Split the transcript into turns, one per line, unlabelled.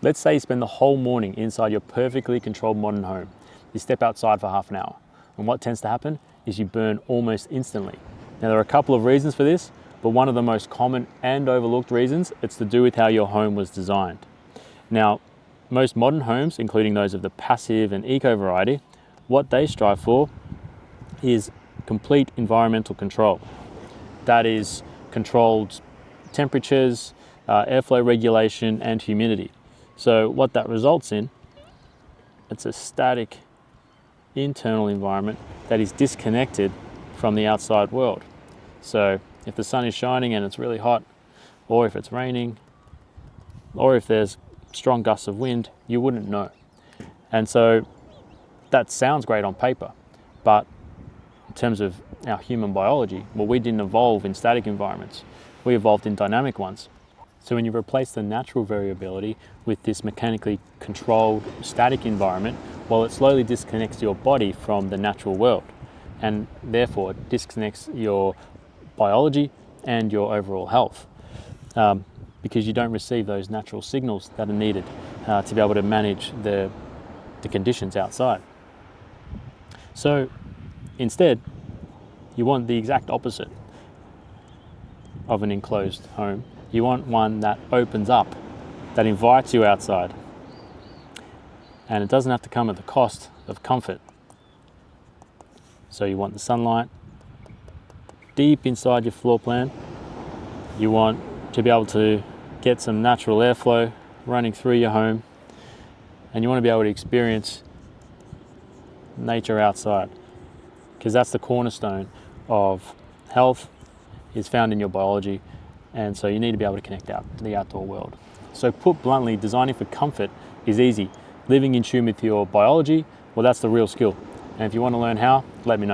Let's say you spend the whole morning inside your perfectly controlled modern home. You step outside for half an hour, and what tends to happen is you burn almost instantly. Now there are a couple of reasons for this, but one of the most common and overlooked reasons, it's to do with how your home was designed. Now, most modern homes, including those of the passive and eco variety, what they strive for is complete environmental control. That is controlled temperatures, airflow regulation, and humidity. So what that results in, it's a static internal environment that is disconnected from the outside world. So if the sun is shining and it's really hot, or if it's raining, or if there's strong gusts of wind, you wouldn't know. And so that sounds great on paper, but in terms of our human biology, well, we didn't evolve in static environments. We evolved in dynamic ones. So when you replace the natural variability with this mechanically controlled static environment, well, it slowly disconnects your body from the natural world, and therefore it disconnects your biology and your overall health, because you don't receive those natural signals that are needed to be able to manage the conditions outside. So instead, you want the exact opposite of an enclosed home. You want one that opens up, that invites you outside. And it doesn't have to come at the cost of comfort. So you want the sunlight deep inside your floor plan. You want to be able to get some natural airflow running through your home. And you want to be able to experience nature outside, because that's the cornerstone of health, is found in your biology. And so you need to be able to connect out to the outdoor world. So put bluntly, designing for comfort is easy. Living in tune with your biology, well, that's the real skill. And if you want to learn how, let me know.